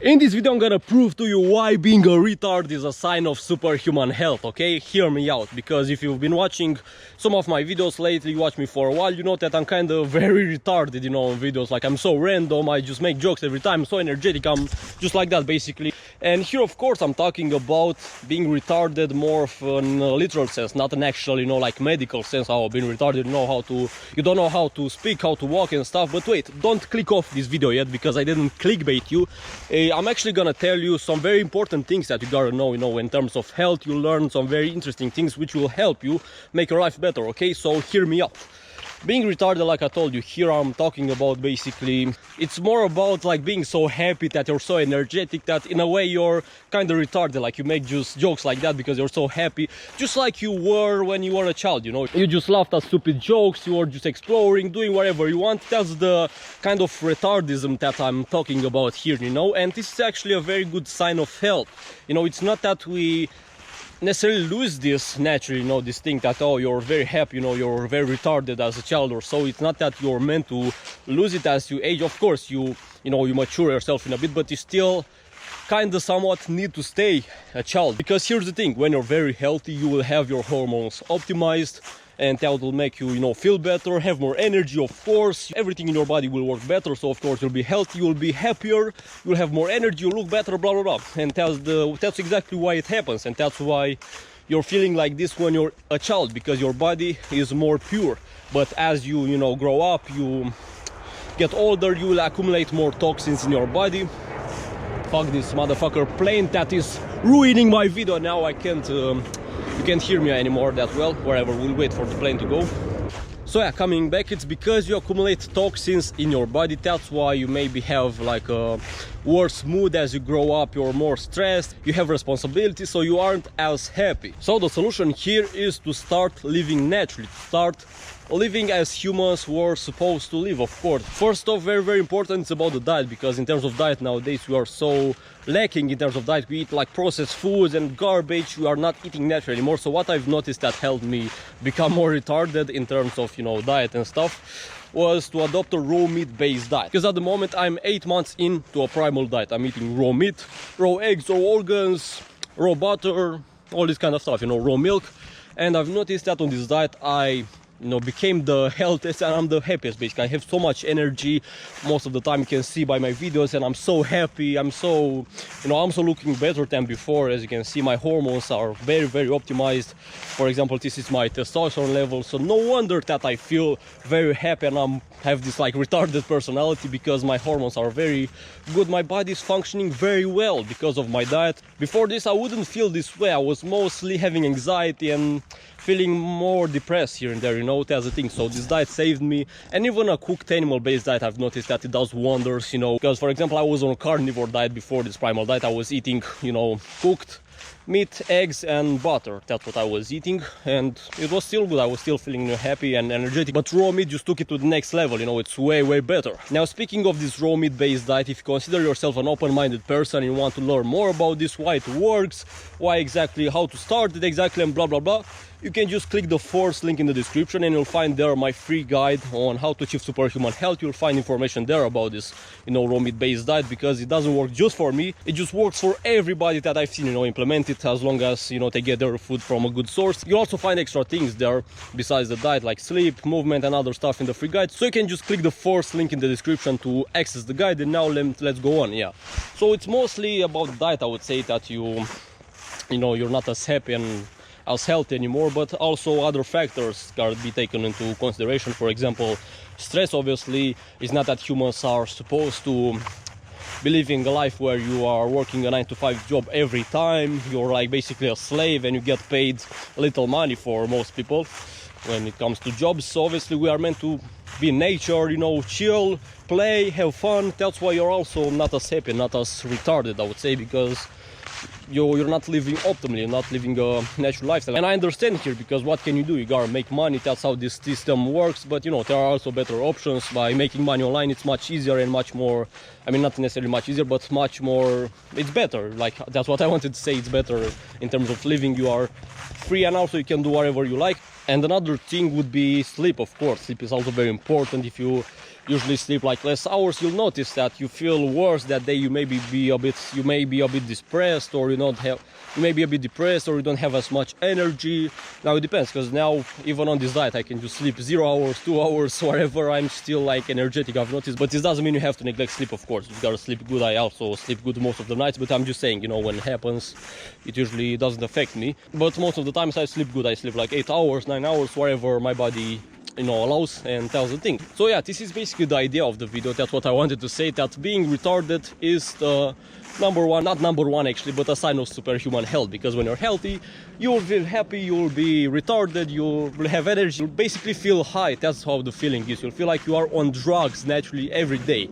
In this video I'm gonna prove to you why being a retard is a sign of superhuman health, okay? Hear me out, because if you've been watching some of my videos lately, you watch me for a while, you know that I'm kind of very retarded, you know, in videos. Like, I'm so random, I just make jokes every time, I'm so energetic, I'm just like that basically. And here of course I'm talking about being retarded more of in a literal sense, not an actual, you know, like medical sense. How being retarded, you don't know how to speak, how to walk and stuff. But wait, don't click off this video yet, because I didn't clickbait you. I'm actually gonna tell you some very important things that you gotta know, you know, in terms of health. You'll learn some very interesting things which will help you make your life better, okay? So hear me out. Being retarded, like I told you, here I'm talking about basically, it's more about like being so happy that you're so energetic that in a way you're kind of retarded. Like, you make just jokes like that because you're so happy, just like you were when you were a child, you know. You just laughed at stupid jokes, you were just exploring, doing whatever you want. That's the kind of retardism that I'm talking about here, you know. And this is actually a very good sign of health. You know, it's not that we necessarily lose this naturally, you know, this thing that, oh, you're very happy, you know, you're very retarded as a child or so. It's not that you're meant to lose it as you age. Of course, you know, you mature yourself in a bit, but you still kind of somewhat need to stay a child. Because here's the thing, when you're very healthy, you will have your hormones optimized, and that will make you, you know, feel better, have more energy. Of course, everything in your body will work better, so of course you'll be healthy, you'll be happier, you'll have more energy, you'll look better, blah blah blah. And that's exactly why it happens, and that's why you're feeling like this when you're a child, because your body is more pure. But as you know, grow up, you get older, you will accumulate more toxins in your body. Fuck this motherfucker plane that is ruining my video. Now I can't you can't hear me anymore that well. Wherever, we'll wait for the plane to go. So yeah, coming back, it's because you accumulate toxins in your body. That's why you maybe have like a worse mood as you grow up. You're more stressed, you have responsibilities, so you aren't as happy. So the solution here is to start living naturally, to start living as humans were supposed to live, of course. First off, very important, it's about the diet, because in terms of diet nowadays we are so lacking in terms of diet. We eat like processed foods and garbage, we are not eating naturally anymore. So what I've noticed that helped me become more retarded in terms of, you know, diet and stuff, was to adopt a raw meat based diet. Because at the moment I'm 8 months into a primal diet. I'm eating raw meat, raw eggs, raw organs, raw butter, all this kind of stuff, you know, raw milk. And I've noticed that on this diet I, you know, became the healthiest and I'm the happiest basically. I have so much energy most of the time, you can see by my videos, and I'm so happy. I'm so, you know, I'm so looking better than before. As you can see, my hormones are very optimized. For example, this is my testosterone level, so no wonder that I feel very happy and I have this like retarded personality, because my hormones are very good. My body is functioning very well because of my diet. Before this I wouldn't feel this way. I was mostly having anxiety and feeling more depressed here and there, you know. That's the thing. So this diet saved me. And even a cooked animal based diet, I've noticed that it does wonders, you know. Because for example, I was on a carnivore diet before this primal diet. I was eating, you know, cooked meat, eggs and butter. That's what I was eating, and it was still good. I was still feeling happy and energetic, but raw meat just took it to the next level, you know. It's way better. Now, speaking of this raw meat based diet, if you consider yourself an open-minded person and you want to learn more about this, why it works, why exactly, how to start it exactly, and blah blah, you can just click the first link in the description and you'll find there my free guide on how to achieve superhuman health. You'll find information there about this, you know, raw meat based diet, because it doesn't work just for me, it just works for everybody that I've seen, you know, implement it, as long as, you know, they get their food from a good source. You'll also find extra things there besides the diet, like sleep, movement and other stuff in the free guide. So you can just click the first link in the description to access the guide. And now let's go on. Yeah, so it's mostly about the diet. I would say that you know, you're not as happy and as healthy anymore, but also other factors gotta be taken into consideration. For example, stress. Obviously, it's not that humans are supposed to be living a life where you are working a 9-to-5 job every time. You're like basically a slave and you get paid little money for most people when it comes to jobs. So obviously we are meant to be in nature, you know, chill, play, have fun. That's why you're also not as happy, not as retarded, I would say, because you're not living optimally, you're not living a natural lifestyle. And I understand here, because what can you do? You gotta make money, that's how this system works. But you know, there are also better options. By making money online, it's much easier and much more, I mean, not necessarily much easier, but much more, it's better. Like, that's what I wanted to say, it's better in terms of living. You are free, and also you can do whatever you like. And another thing would be sleep, of course. Sleep is also very important. If you usually sleep like less hours, you'll notice that you feel worse that day. You may be a bit depressed, or you may be a bit depressed, or you don't have as much energy. Now it depends, because now even on this diet I can just sleep 0 hours, 2 hours, whatever. I'm still like energetic, I've noticed. But this doesn't mean you have to neglect sleep, of course. You gotta sleep good. I also sleep good most of the nights, but I'm just saying, you know, when it happens, it usually doesn't affect me. But most of the times I sleep good. I sleep like 8 hours, 9 hours, whatever my body, you know, allows and tells the thing. So yeah, this is basically the idea of the video. That's what I wanted to say, that being retarded is the not number one actually, but a sign of superhuman health. Because when you're healthy, you will feel happy, you will be retarded, you will have energy, you'll basically feel high. That's how the feeling is. You'll feel like you are on drugs naturally every day.